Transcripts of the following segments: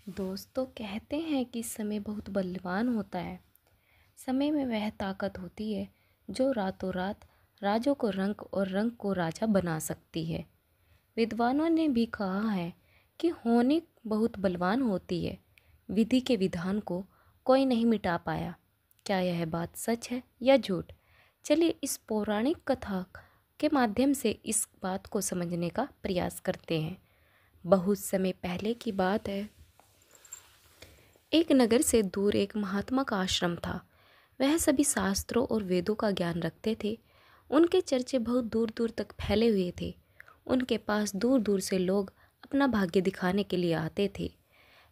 दोस्तों कहते हैं कि समय बहुत बलवान होता है। समय में वह ताकत होती है जो रातों रात राजों को रंक और रंक को राजा बना सकती है। विद्वानों ने भी कहा है कि होनी बहुत बलवान होती है। विधि के विधान को कोई नहीं मिटा पाया। क्या यह बात सच है या झूठ? चलिए इस पौराणिक कथा के माध्यम से इस बात को समझने का प्रयास करते हैं। बहुत समय पहले की बात है। एक नगर से दूर एक महात्मा का आश्रम था। वह सभी शास्त्रों और वेदों का ज्ञान रखते थे। उनके चर्चे बहुत दूर दूर तक फैले हुए थे। उनके पास दूर दूर से लोग अपना भाग्य दिखाने के लिए आते थे।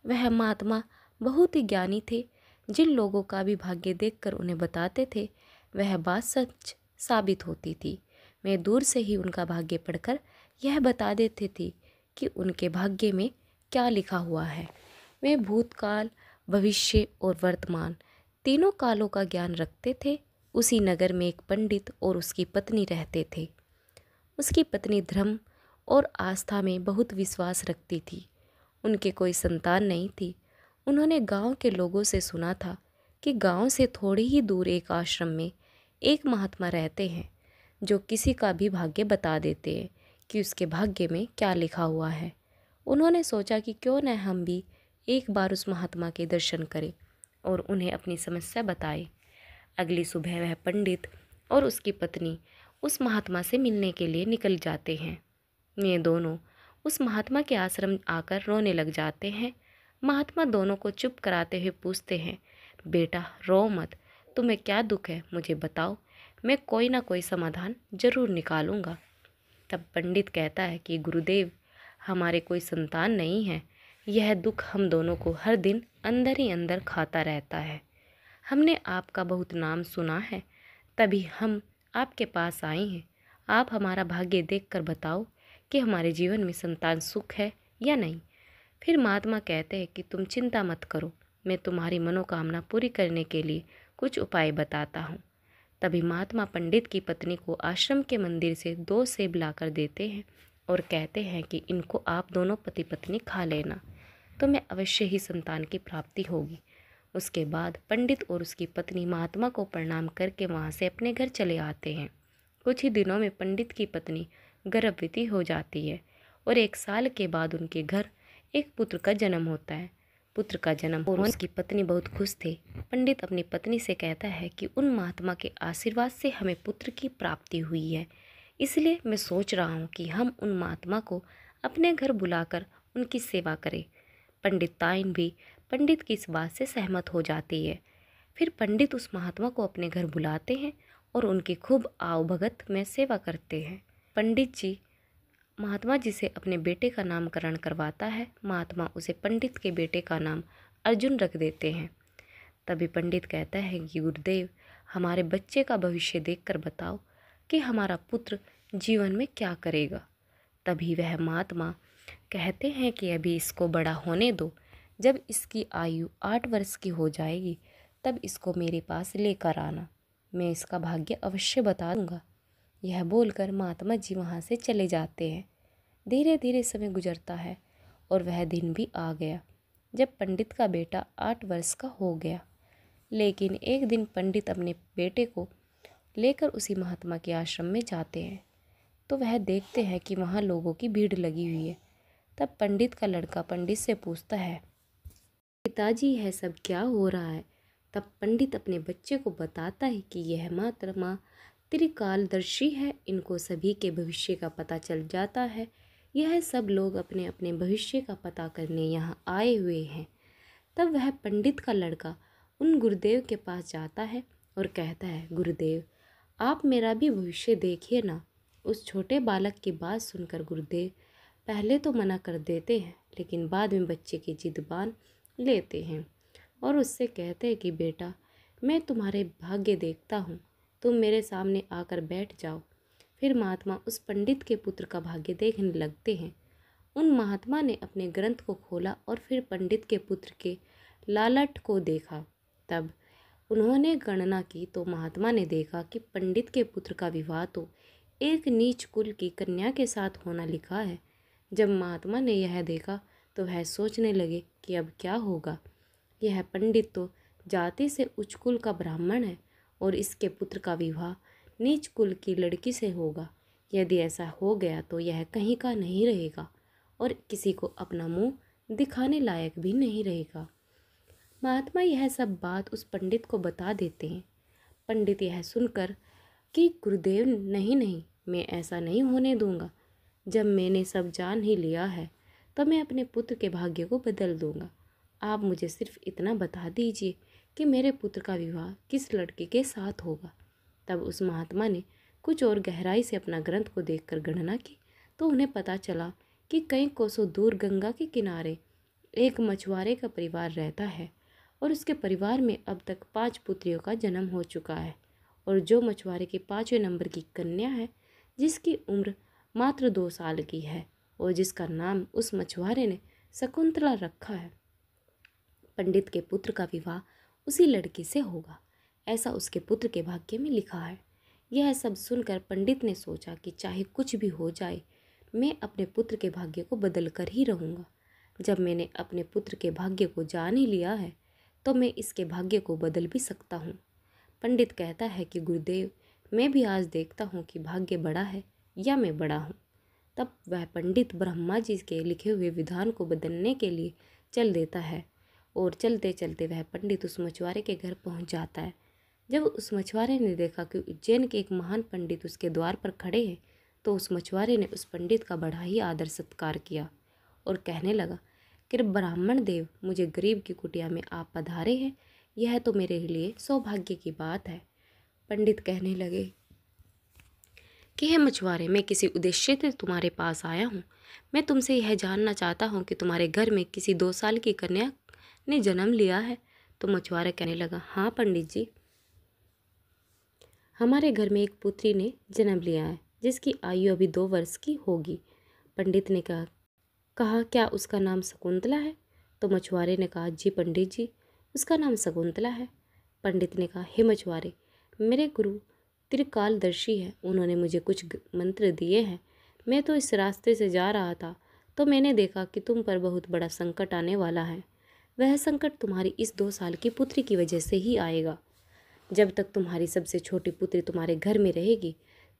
वह महात्मा बहुत ही ज्ञानी थे। जिन लोगों का भी भाग्य देखकर उन्हें बताते थे वह बात सच साबित होती थी। वे दूर से ही उनका भाग्य पढ़कर यह बता देते थे कि उनके भाग्य में क्या लिखा हुआ है। वे भूतकाल, भविष्य और वर्तमान तीनों कालों का ज्ञान रखते थे। उसी नगर में एक पंडित और उसकी पत्नी रहते थे। उसकी पत्नी धर्म और आस्था में बहुत विश्वास रखती थी। उनके कोई संतान नहीं थी। उन्होंने गांव के लोगों से सुना था कि गांव से थोड़ी ही दूर एक आश्रम में एक महात्मा रहते हैं जो किसी का भी भाग्य बता देते हैं कि उसके भाग्य में क्या लिखा हुआ है। उन्होंने सोचा कि क्यों न हम भी एक बार उस महात्मा के दर्शन करें और उन्हें अपनी समस्या बताए। अगली सुबह वह पंडित और उसकी पत्नी उस महात्मा से मिलने के लिए निकल जाते हैं। ये दोनों उस महात्मा के आश्रम आकर रोने लग जाते हैं। महात्मा दोनों को चुप कराते हुए पूछते हैं, बेटा रो मत, तुम्हें क्या दुख है मुझे बताओ, मैं कोई ना कोई समाधान जरूर निकालूंगा। तब पंडित कहता है कि गुरुदेव, हमारे कोई संतान नहीं है। यह दुख हम दोनों को हर दिन अंदर ही अंदर खाता रहता है। हमने आपका बहुत नाम सुना है, तभी हम आपके पास आए हैं। आप हमारा भाग्य देखकर बताओ कि हमारे जीवन में संतान सुख है या नहीं। फिर महात्मा कहते हैं कि तुम चिंता मत करो, मैं तुम्हारी मनोकामना पूरी करने के लिए कुछ उपाय बताता हूँ। तभी महात्मा पंडित की पत्नी को आश्रम के मंदिर से 2 सेब लाकर देते हैं और कहते हैं कि इनको आप दोनों पति पत्नी खा लेना, तो मैं अवश्य ही संतान की प्राप्ति होगी। उसके बाद पंडित और उसकी पत्नी महात्मा को प्रणाम करके वहाँ से अपने घर चले आते हैं। कुछ ही दिनों में पंडित की पत्नी गर्भवती हो जाती है और 1 साल के बाद उनके घर एक पुत्र का जन्म होता है। पुत्र का जन्म और उसकी पत्नी बहुत खुश थे। पंडित अपनी पत्नी से कहता है कि उन महात्मा के आशीर्वाद से हमें पुत्र की प्राप्ति हुई है, इसलिए मैं सोच रहा हूँ कि हम उन महात्मा को अपने घर बुलाकर उनकी सेवा करें। पंडिताइन भी पंडित की इस बात से सहमत हो जाती है। फिर पंडित उस महात्मा को अपने घर बुलाते हैं और उनकी खूब आवभगत में सेवा करते हैं। पंडित जी महात्मा जी से अपने बेटे का नामकरण करवाता है। महात्मा उसे पंडित के बेटे का नाम अर्जुन रख देते हैं। तभी पंडित कहता है कि गुरुदेव, हमारे बच्चे का भविष्य देखकर बताओ कि हमारा पुत्र जीवन में क्या करेगा। तभी वह महात्मा कहते हैं कि अभी इसको बड़ा होने दो, जब इसकी आयु 8 वर्ष की हो जाएगी तब इसको मेरे पास लेकर आना, मैं इसका भाग्य अवश्य बता दूंगा। यह बोलकर महात्मा जी वहाँ से चले जाते हैं। धीरे धीरे समय गुजरता है और वह दिन भी आ गया जब पंडित का बेटा 8 वर्ष का हो गया। लेकिन एक दिन पंडित अपने बेटे को लेकर उसी महात्मा के आश्रम में जाते हैं तो वह देखते हैं कि वहाँ लोगों की भीड़ लगी हुई है। तब पंडित का लड़का पंडित से पूछता है, पिताजी यह सब क्या हो रहा है? तब पंडित अपने बच्चे को बताता है कि यह मात्र माँ त्रिकालदर्शी है, इनको सभी के भविष्य का पता चल जाता है। यह सब लोग अपने अपने भविष्य का पता करने यहाँ आए हुए हैं। तब वह पंडित का लड़का उन गुरुदेव के पास जाता है और कहता है, गुरुदेव आप मेरा भी भविष्य देखिए ना। उस छोटे बालक की बात सुनकर गुरुदेव पहले तो मना कर देते हैं, लेकिन बाद में बच्चे की जिद बांध लेते हैं और उससे कहते हैं कि बेटा, मैं तुम्हारे भाग्य देखता हूँ, तुम मेरे सामने आकर बैठ जाओ। फिर महात्मा उस पंडित के पुत्र का भाग्य देखने लगते हैं। उन महात्मा ने अपने ग्रंथ को खोला और फिर पंडित के पुत्र के लालट को देखा। तब उन्होंने गणना की तो महात्मा ने देखा कि पंडित के पुत्र का विवाह तो एक नीच कुल की कन्या के साथ होना लिखा है। जब महात्मा ने यह देखा तो वह सोचने लगे कि अब क्या होगा। यह पंडित तो जाति से उच्च कुल का ब्राह्मण है और इसके पुत्र का विवाह नीच कुल की लड़की से होगा। यदि ऐसा हो गया तो यह कहीं का नहीं रहेगा और किसी को अपना मुंह दिखाने लायक भी नहीं रहेगा। महात्मा यह सब बात उस पंडित को बता देते हैं। पंडित यह सुनकर कि गुरुदेव नहीं नहीं, मैं ऐसा नहीं होने दूंगा। जब मैंने सब जान ही लिया है तो मैं अपने पुत्र के भाग्य को बदल दूंगा। आप मुझे सिर्फ इतना बता दीजिए कि मेरे पुत्र का विवाह किस लड़के के साथ होगा। तब उस महात्मा ने कुछ और गहराई से अपना ग्रंथ को देखकर गणना की तो उन्हें पता चला कि कई कोसों दूर गंगा के किनारे एक मछुआरे का परिवार रहता है और उसके परिवार में अब तक 5 पुत्रियों का जन्म हो चुका है। और जो मछुआरे के 5वें नंबर की कन्या है, जिसकी उम्र मात्र 2 साल की है और जिसका नाम उस मछुआरे ने शकुंतला रखा है, पंडित के पुत्र का विवाह उसी लड़की से होगा, ऐसा उसके पुत्र के भाग्य में लिखा है। यह सब सुनकर पंडित ने सोचा कि चाहे कुछ भी हो जाए, मैं अपने पुत्र के भाग्य को बदल कर ही रहूँगा। जब मैंने अपने पुत्र के भाग्य को जान ही लिया है तो मैं इसके भाग्य को बदल भी सकता हूँ। पंडित कहता है कि गुरुदेव, मैं भी आज देखता हूँ कि भाग्य बड़ा है या मैं बड़ा हूँ। तब वह पंडित ब्रह्मा जी के लिखे हुए विधान को बदलने के लिए चल देता है और चलते चलते वह पंडित उस मछुआरे के घर पहुँच जाता है। जब उस मछुआरे ने देखा कि उज्जैन के एक महान पंडित उसके द्वार पर खड़े हैं तो उस मछुआरे ने उस पंडित का बड़ा ही आदर सत्कार किया और कहने लगा कि ब्राह्मण देव, मुझे गरीब की कुटिया में आप पधारे हैं, यह तो मेरे लिए सौभाग्य की बात है। पंडित कहने लगे कि हे मछुआरे, मैं किसी उद्देश्य से तुम्हारे पास आया हूँ। मैं तुमसे यह जानना चाहता हूँ कि तुम्हारे घर में किसी 2 साल की कन्या ने जन्म लिया है। तो मछुआरा कहने लगा, हाँ पंडित जी, हमारे घर में एक पुत्री ने जन्म लिया है जिसकी आयु अभी 2 वर्ष की होगी। पंडित ने कहा क्या उसका नाम शकुंतला है? तो मछुआरे ने कहा, जी पंडित जी, उसका नाम शकुंतला है। पंडित ने कहा, हे मछुआरे, मेरे गुरु त्रिकालदर्शी है, उन्होंने मुझे कुछ मंत्र दिए हैं। मैं तो इस रास्ते से जा रहा था तो मैंने देखा कि तुम पर बहुत बड़ा संकट आने वाला है। वह संकट तुम्हारी इस 2 साल की पुत्री की वजह से ही आएगा। जब तक तुम्हारी सबसे छोटी पुत्री तुम्हारे घर में रहेगी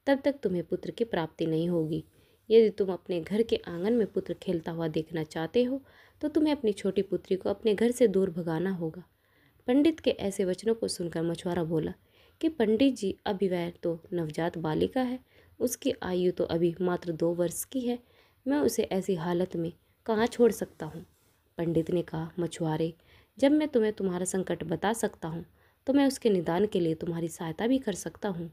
तब तक तुम्हें पुत्र की प्राप्ति नहीं होगी। यदि तुम अपने घर के आंगन में पुत्र खेलता हुआ देखना चाहते हो तो तुम्हें अपनी छोटी पुत्री को अपने घर से दूर भगाना होगा। पंडित के ऐसे वचनों को सुनकर मछुआरा बोला कि पंडित जी, अभी वह तो नवजात बालिका है, उसकी आयु तो अभी मात्र 2 वर्ष की है, मैं उसे ऐसी हालत में कहाँ छोड़ सकता हूँ। पंडित ने कहा, मछुआरे, जब मैं तुम्हें तुम्हारा संकट बता सकता हूँ तो मैं उसके निदान के लिए तुम्हारी सहायता भी कर सकता हूँ।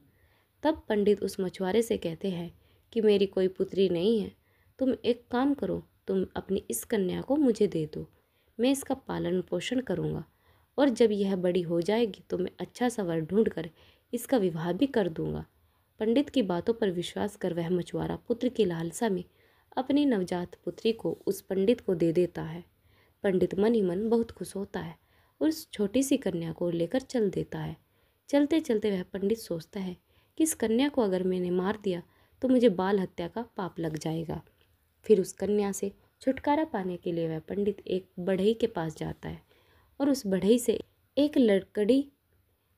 तब पंडित उस मछुआरे से कहते हैं कि मेरी कोई पुत्री नहीं है, तुम एक काम करो, तुम अपनी इस कन्या को मुझे दे दो, मैं इसका पालन पोषण करूँगा और जब यह बड़ी हो जाएगी तो मैं अच्छा सा वर ढूंढ कर इसका विवाह भी कर दूँगा। पंडित की बातों पर विश्वास कर वह मछुआरा पुत्र की लालसा में अपनी नवजात पुत्री को उस पंडित को दे देता है। पंडित मन ही मन बहुत खुश होता है और उस छोटी सी कन्या को लेकर चल देता है। चलते चलते वह पंडित सोचता है कि इस कन्या को अगर मैंने मार दिया तो मुझे बाल हत्या का पाप लग जाएगा। फिर उस कन्या से छुटकारा पाने के लिए वह पंडित एक बढ़ई के पास जाता है और उस बढ़ई से एक लकड़ी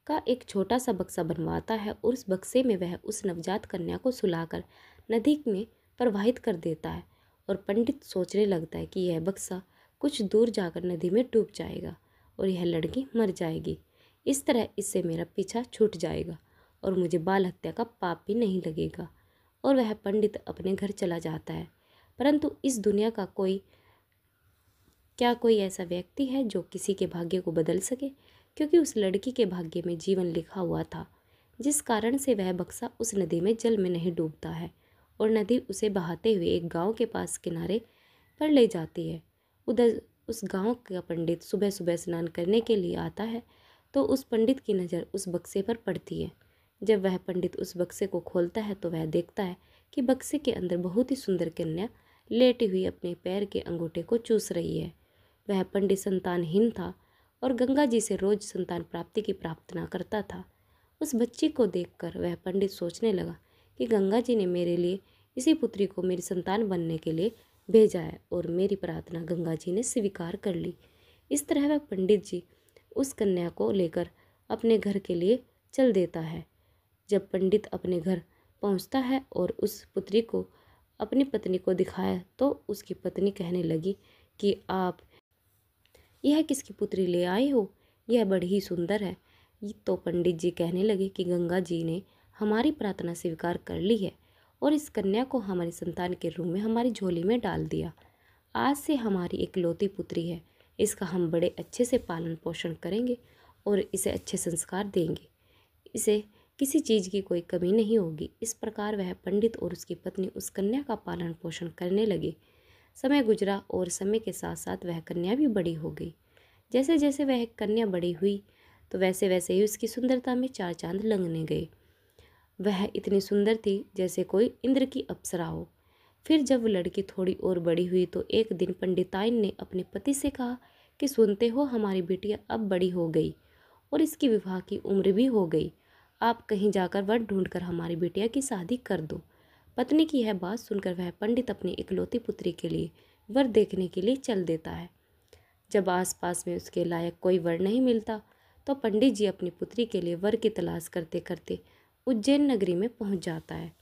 का एक छोटा सा बक्सा बनवाता है और उस बक्से में वह उस नवजात कन्या को सुलाकर नदी में प्रवाहित कर देता है। और पंडित सोचने लगता है कि यह बक्सा कुछ दूर जाकर नदी में डूब जाएगा और यह लड़की मर जाएगी। इस तरह इससे मेरा पीछा छूट जाएगा और मुझे बाल हत्या का पाप भी नहीं लगेगा। और वह पंडित अपने घर चला जाता है। परंतु इस दुनिया का कोई ऐसा व्यक्ति है जो किसी के भाग्य को बदल सके? क्योंकि उस लड़की के भाग्य में जीवन लिखा हुआ था, जिस कारण से वह बक्सा उस नदी में जल में नहीं डूबता है और नदी उसे बहाते हुए एक गांव के पास किनारे पर ले जाती है। उधर उस गांव का पंडित सुबह सुबह स्नान करने के लिए आता है तो उस पंडित की नज़र उस बक्से पर पड़ती है। जब वह पंडित उस बक्से को खोलता है तो वह देखता है कि बक्से के अंदर बहुत ही सुंदर कन्या लेटी हुई अपने पैर के अंगूठे को चूस रही है। वह पंडित संतानहीन था और गंगा जी से रोज संतान प्राप्ति की प्रार्थना करता था। उस बच्ची को देखकर वह पंडित सोचने लगा कि गंगा जी ने मेरे लिए इसी पुत्री को मेरी संतान बनने के लिए भेजा है और मेरी प्रार्थना गंगा जी ने स्वीकार कर ली। इस तरह वह पंडित जी उस कन्या को लेकर अपने घर के लिए चल देता है। जब पंडित अपने घर पहुंचता है और उस पुत्री को अपनी पत्नी को दिखाया तो उसकी पत्नी कहने लगी कि आप यह किसकी पुत्री ले आए हो, यह बड़ी ही सुंदर है। तो पंडित जी कहने लगे कि गंगा जी ने हमारी प्रार्थना स्वीकार कर ली है और इस कन्या को हमारी संतान के रूप में हमारी झोली में डाल दिया। आज से हमारी इकलौती पुत्री है, इसका हम बड़े अच्छे से पालन पोषण करेंगे और इसे अच्छे संस्कार देंगे, इसे किसी चीज़ की कोई कमी नहीं होगी। इस प्रकार वह पंडित और उसकी पत्नी उस कन्या का पालन पोषण करने लगे। समय गुजरा और समय के साथ साथ वह कन्या भी बड़ी हो गई। जैसे जैसे वह कन्या बड़ी हुई तो वैसे वैसे ही उसकी सुंदरता में चार चांद लगने गए। वह इतनी सुंदर थी जैसे कोई इंद्र की अप्सरा हो। फिर जब वो लड़की थोड़ी और बड़ी हुई तो एक दिन पंडिताइन ने अपने पति से कहा कि सुनते हो, हमारी बेटियां अब बड़ी हो गई और इसकी विवाह की उम्र भी हो गई। आप कहीं जाकर वर ढूंढकर हमारी बेटिया की शादी कर दो। पत्नी की यह बात सुनकर वह पंडित अपनी इकलौती पुत्री के लिए वर देखने के लिए चल देता है। जब आसपास में उसके लायक कोई वर नहीं मिलता तो पंडित जी अपनी पुत्री के लिए वर की तलाश करते करते उज्जैन नगरी में पहुंच जाता है।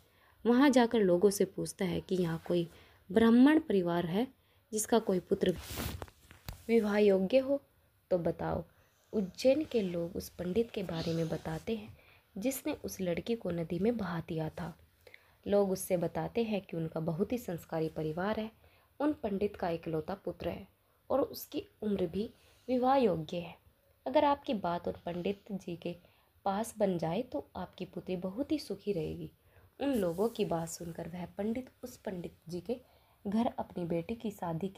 वहां जाकर लोगों से पूछता है कि यहाँ कोई ब्राह्मण परिवार है जिसका कोई पुत्र विवाह योग्य हो तो बताओ। उज्जैन के लोग उस पंडित के बारे में बताते हैं जिसने उस लड़की को नदी में बहा दिया था। लोग उससे बताते हैं कि उनका बहुत ही संस्कारी परिवार है, उन पंडित का इकलौता पुत्र है और उसकी उम्र भी विवाह योग्य है। अगर आपकी बात उन पंडित जी के पास बन जाए तो आपकी पुत्री बहुत ही सुखी रहेगी। उन लोगों की बात सुनकर वह पंडित उस पंडित जी के घर अपनी बेटी की शादी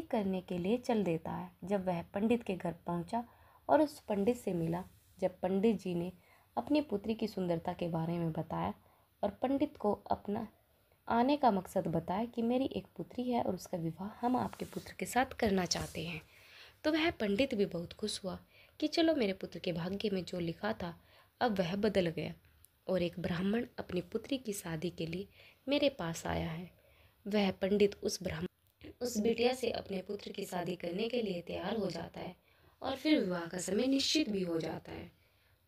करने के लिए चल देता है। जब वह पंडित के घर पहुंचा और उस पंडित से मिला, जब पंडित जी ने अपनी पुत्री की सुंदरता के बारे में बताया और पंडित को अपना आने का मकसद बताया कि मेरी एक पुत्री है और उसका विवाह हम आपके पुत्र के साथ करना चाहते हैं, तो वह पंडित भी बहुत खुश हुआ कि चलो, मेरे पुत्र के भाग्य में जो लिखा था अब वह बदल गया और एक ब्राह्मण अपनी पुत्री की शादी के लिए मेरे पास आया है। वह पंडित उस बिटिया से अपने पुत्र की शादी करने के लिए तैयार हो जाता है और फिर विवाह का समय निश्चित भी हो जाता है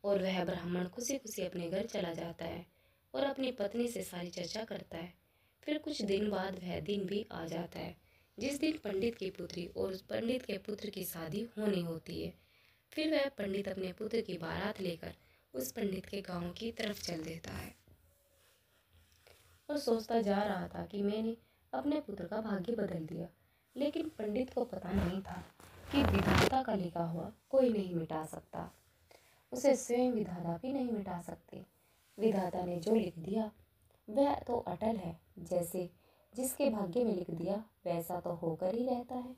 और वह ब्राह्मण खुशी खुशी अपने घर चला जाता है और अपनी पत्नी से सारी चर्चा करता है। फिर कुछ दिन बाद वह दिन भी आ जाता है जिस दिन पंडित की पुत्री और उस पंडित के पुत्र की शादी होनी होती है। फिर वह पंडित अपने पुत्र की बारात लेकर उस पंडित के गांव की तरफ चल देता है और सोचता जा रहा था कि मैंने अपने पुत्र का भाग्य बदल दिया। लेकिन पंडित को पता नहीं था कि विधाता का लिखा हुआ कोई नहीं मिटा सकता, उसे स्वयं विधाता भी नहीं मिटा सकते। विधाता ने जो लिख दिया वह तो अटल है, जैसे जिसके भाग्य में लिख दिया वैसा तो होकर ही रहता है,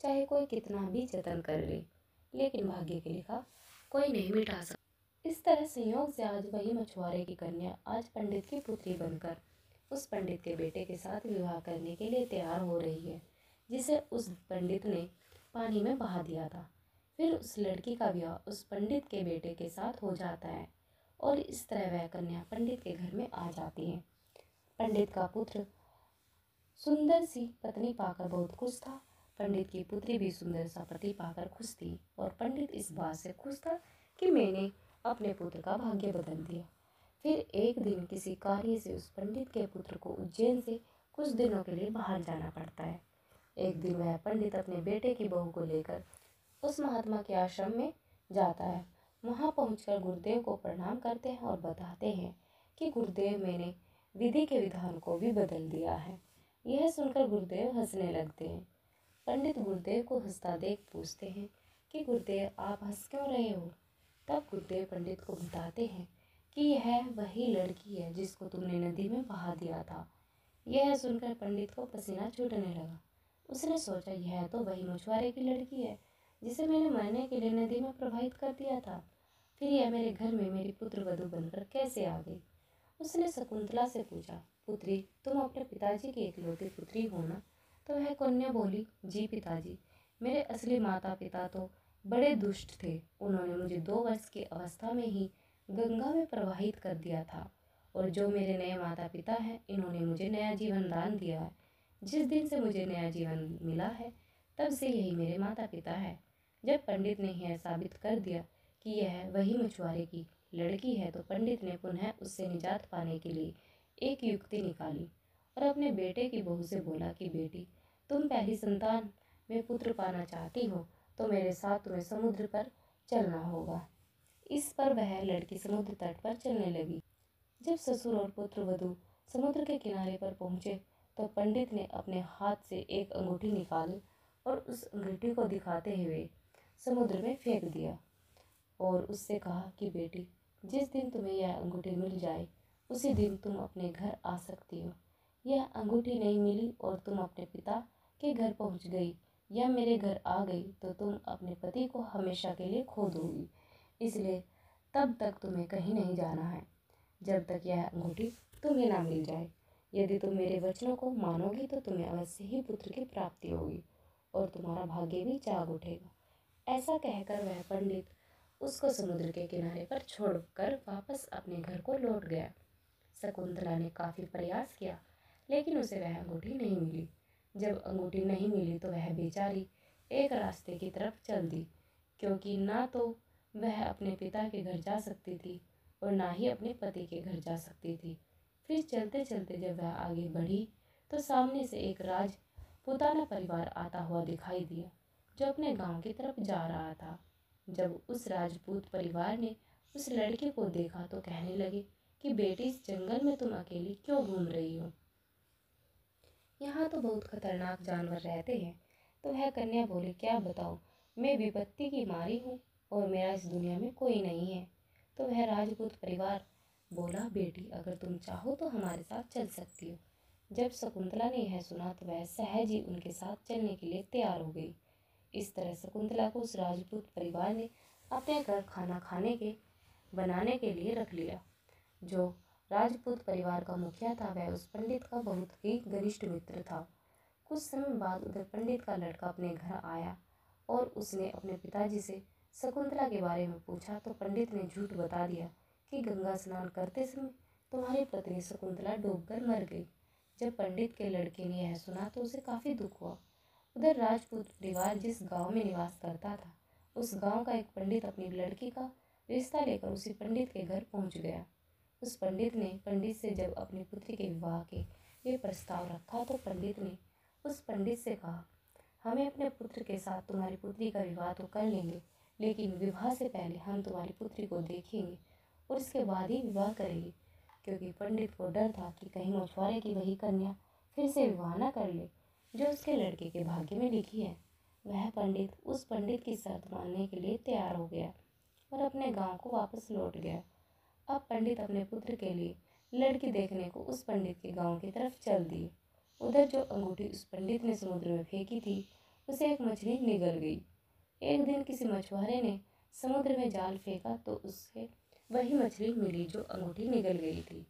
चाहे कोई कितना भी जतन कर ले, लेकिन भाग्य के लिखा कोई नहीं मिटा सकता। इस तरह संयोग से आज वही मछुआरे की कन्या आज पंडित की पुत्री बनकर उस पंडित के बेटे के साथ विवाह करने के लिए तैयार हो रही है, जिसे उस पंडित ने पानी में बहा दिया था। फिर उस लड़की का विवाह उस पंडित के बेटे के साथ हो जाता है और इस तरह वह कन्या पंडित के घर में आ जाती है। पंडित का पुत्र सुंदर सी पत्नी पाकर बहुत खुश था। पंडित की पुत्री भी सुंदर सा पति पाकर खुश थी और पंडित इस बात से खुश था कि मैंने अपने पुत्र का भाग्य बदल दिया। फिर एक दिन किसी कार्य से उस पंडित के पुत्र को उज्जैन से कुछ दिनों के लिए बाहर जाना पड़ता है। एक दिन वह पंडित अपने बेटे की बहू को लेकर उस महात्मा के आश्रम में जाता है। वहां पहुंचकर गुरुदेव को प्रणाम करते हैं और बताते हैं कि गुरुदेव, मैंने विधि के विधान को भी बदल दिया है। यह सुनकर गुरुदेव हंसने लगते हैं। पंडित गुरुदेव को हंसता देख पूछते हैं कि गुरुदेव, आप हंस क्यों रहे हो? तब गुरुदेव पंडित को बताते हैं कि यह वही लड़की है जिसको तुमने नदी में बहा दिया था। यह सुनकर पंडित को पसीना छूटने लगा। उसने सोचा, यह तो वही मछुआरे की लड़की है जिसे मैंने मरने के लिए नदी में प्रवाहित कर दिया था। फिर यह मेरे घर में मेरी पुत्र वधू बनकर कैसे आ गई? उसने शकुंतला से पूछा, पुत्री, तुम अपने पिताजी की इकलौती पुत्री हो ना? तो वह कन्या बोली, जी पिताजी, मेरे असली माता पिता तो बड़े दुष्ट थे। उन्होंने मुझे 2 वर्ष की अवस्था में ही गंगा में प्रवाहित कर दिया था और जो मेरे नए माता पिता हैं, इन्होंने मुझे नया जीवन दान दिया है। जिस दिन से मुझे नया जीवन मिला है, तब से यही मेरे माता पिता है। जब पंडित ने यह साबित कर दिया कि यह वही मछुआरे की लड़की है, तो पंडित ने पुनः उससे निजात पाने के लिए एक युक्ति निकाली और अपने बेटे की बहू से बोला कि बेटी, तुम पहली संतान में पुत्र पाना चाहती हो तो मेरे साथ तुम्हें समुद्र पर चलना होगा। इस पर वह लड़की समुद्र तट पर चलने लगी। जब ससुर और पुत्र वधू समुद्र के किनारे पर पहुंचे तो पंडित ने अपने हाथ से एक अंगूठी निकाली और उस अंगूठी को दिखाते हुए समुद्र में फेंक दिया और उससे कहा कि बेटी, जिस दिन तुम्हें यह अंगूठी मिल जाए उसी दिन तुम अपने घर आ सकती हो। यह अंगूठी नहीं मिली और तुम अपने पिता के घर पहुंच गई या मेरे घर आ गई तो तुम अपने पति को हमेशा के लिए खो दोगी। इसलिए तब तक तुम्हें कहीं नहीं जाना है जब तक यह अंगूठी तुम्हें ना मिल जाए। यदि तुम मेरे वचनों को मानोगी तो तुम्हें अवश्य ही पुत्र की प्राप्ति होगी और तुम्हारा भाग्य भी जाग उठेगा। ऐसा कहकर वह पंडित उसको समुद्र के किनारे पर छोड़कर वापस अपने घर को लौट गया। शकुंतला ने काफी प्रयास किया लेकिन उसे वह अंगूठी नहीं मिली। जब अंगूठी नहीं मिली तो वह बेचारी एक रास्ते की तरफ चल दी, क्योंकि ना तो वह अपने पिता के घर जा सकती थी और ना ही अपने पति के घर जा सकती थी। फिर चलते चलते जब वह आगे बढ़ी तो सामने से एक राजपूताना परिवार आता हुआ दिखाई दिया जो अपने गांव की तरफ जा रहा था। जब उस राजपूत परिवार ने उस लड़की को देखा तो कहने लगे कि बेटी, इस जंगल में तुम अकेली क्यों घूम रही हो? यहाँ तो बहुत खतरनाक जानवर रहते हैं। तो वह कन्या बोली, क्या बताऊँ, मैं विपत्ति की मारी हूँ और मेरा इस दुनिया में कोई नहीं है। तो वह राजपूत परिवार बोला, बेटी, अगर तुम चाहो तो हमारे साथ चल सकती हो। जब शकुंतला ने यह सुना तो वह सहज ही उनके साथ चलने के लिए तैयार हो गई। इस तरह शकुंतला को उस राजपूत परिवार ने अपने घर खाना खाने के बनाने के लिए रख लिया। जो राजपूत परिवार का मुखिया था वह उस पंडित का बहुत ही घनिष्ठ मित्र था। कुछ समय बाद उधर पंडित का लड़का अपने घर आया और उसने अपने पिताजी से शकुंतला के बारे में पूछा तो पंडित ने झूठ बता दिया कि गंगा स्नान करते समय तुम्हारी पत्नी शकुंतला डूबकर मर गई। जब पंडित के लड़के ने यह सुना तो उसे काफी दुख हुआ। उधर राजपूत परिवार जिस गांव में निवास करता था, उस गांव का एक पंडित अपनी लड़की का रिश्ता लेकर उसी पंडित के घर पहुंच गया। उस पंडित ने पंडित से जब अपनी पुत्री के विवाह के लिए प्रस्ताव रखा तो पंडित ने उस पंडित से कहा, हमें अपने पुत्र के साथ तुम्हारी पुत्री का विवाह तो कर लेंगे, लेकिन विवाह से पहले हम तुम्हारी पुत्री को देखेंगे और इसके बाद ही विवाह करेंगे। क्योंकि पंडित को डर था कि कहीं मछुआरे की वही कन्या फिर से विवाह न कर ले जो उसके लड़के के भाग्य में लिखी है। वह पंडित उस पंडित की शर्त मानने के लिए तैयार हो गया और अपने गांव को वापस लौट गया। अब पंडित अपने पुत्र के लिए लड़की देखने को उस पंडित के गांव की तरफ चल दिए। उधर जो अंगूठी उस पंडित ने समुद्र में फेंकी थी उसे एक मछली निगल गई। एक दिन किसी मछुआरे ने समुद्र में जाल फेंका तो उससे वही मछली मिली जो अंगूठी निगल गई थी।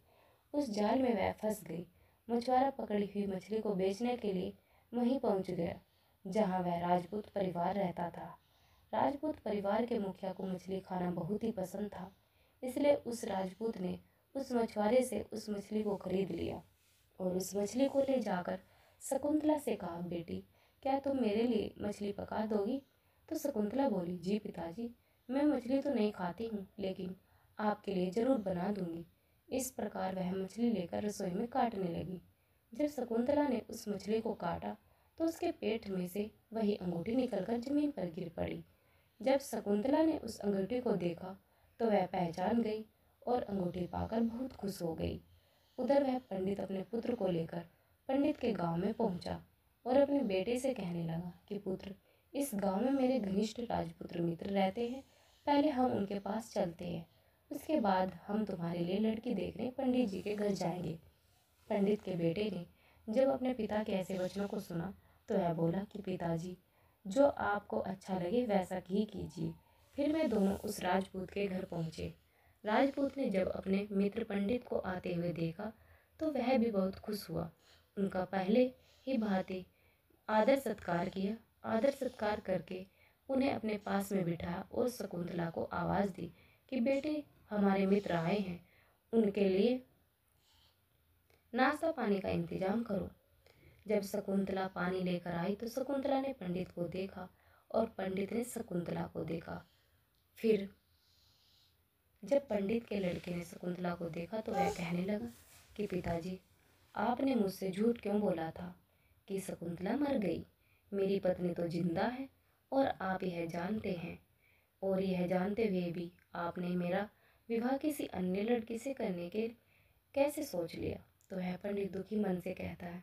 उस जाल में वह फंस गई। मछुआरा पकड़ी हुई मछली को बेचने के लिए वहीं पहुंच गया जहां वह राजपूत परिवार रहता था। राजपूत परिवार के मुखिया को मछली खाना बहुत ही पसंद था, इसलिए उस राजपूत ने उस मछुआरे से उस मछली को खरीद लिया और उस मछली को ले जाकर शकुंतला से कहा, बेटी, क्या तुम मेरे लिए मछली पका दोगी? तो शकुंतला बोली, जी पिताजी, मैं मछली तो नहीं खाती हूँ, लेकिन आपके लिए जरूर बना दूंगी। इस प्रकार वह मछली लेकर रसोई में काटने लगी। जब शकुंतला ने उस मछली को काटा तो उसके पेट में से वही अंगूठी निकलकर जमीन पर गिर पड़ी। जब शकुंतला ने उस अंगूठी को देखा तो वह पहचान गई और अंगूठी पाकर बहुत खुश हो गई। उधर वह पंडित अपने पुत्र को लेकर पंडित के गांव में पहुंचा और अपने बेटे से कहने लगा कि पुत्र, इस गांव में मेरे घनिष्ठ राजपुत्र मित्र रहते हैं, पहले हम उनके पास चलते हैं, उसके बाद हम तुम्हारे लिए लड़की देखने पंडित जी के घर जाएंगे। पंडित के बेटे ने जब अपने पिता के ऐसे वचनों को सुना तो वह बोला कि पिताजी, जो आपको अच्छा लगे वैसा ही कीजिए। फिर मैं दोनों उस राजपूत के घर पहुंचे। राजपूत ने जब अपने मित्र पंडित को आते हुए देखा तो वह भी बहुत खुश हुआ। उनका पहले ही भांति आदर सत्कार किया। आदर सत्कार करके उन्हें अपने पास में बिठाया और शकुंतला को आवाज़ दी कि बेटे, हमारे मित्र आए हैं, उनके लिए नाश्ता पानी का इंतजाम करो। जब शकुंतला पानी लेकर आई तो शकुंतला ने पंडित को देखा और पंडित ने शकुंतला को देखा। फिर जब पंडित के लड़के ने शकुंतला को देखा तो वह कहने लगा कि पिताजी, आपने मुझसे झूठ क्यों बोला था कि शकुंतला मर गई? मेरी पत्नी तो जिंदा है और आप यह जानते हैं, और यह जानते हुए भी आपने मेरा विवाह किसी अन्य लड़की से करने के कैसे सोच लिया? तो वह पंडित दुखी मन से कहता है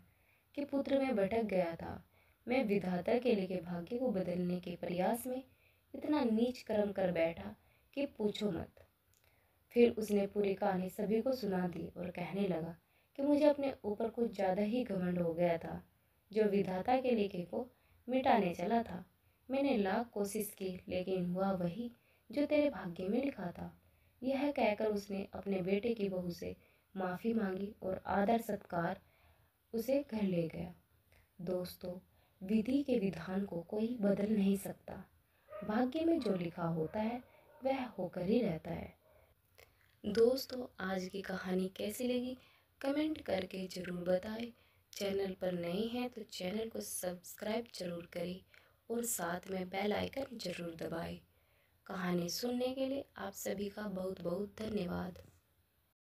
कि पुत्र मैं भटक गया था। मैं विधाता के लिए भाग्य को बदलने के प्रयास में इतना नीच कर्म कर बैठा कि पूछो मत। फिर उसने पूरी कहानी सभी को सुना दी और कहने लगा कि मुझे अपने ऊपर कुछ ज़्यादा ही घमंड हो गया था, जो विधाता के लिखे को मिटाने चला था। मैंने लाख कोशिश की, लेकिन हुआ वही जो तेरे भाग्य में लिखा था। यह कहकर उसने अपने बेटे की बहू से माफ़ी मांगी और आदर सत्कार उसे घर ले गया। दोस्तों, विधि के विधान को कोई बदल नहीं सकता। भाग्य में जो लिखा होता है वह होकर ही रहता है। दोस्तों, आज की कहानी कैसी लगी कमेंट करके ज़रूर बताएं। चैनल पर नए हैं तो चैनल को सब्सक्राइब जरूर करें और साथ में बेल आइकन जरूर दबाएं। कहानी सुनने के लिए आप सभी का बहुत बहुत धन्यवाद।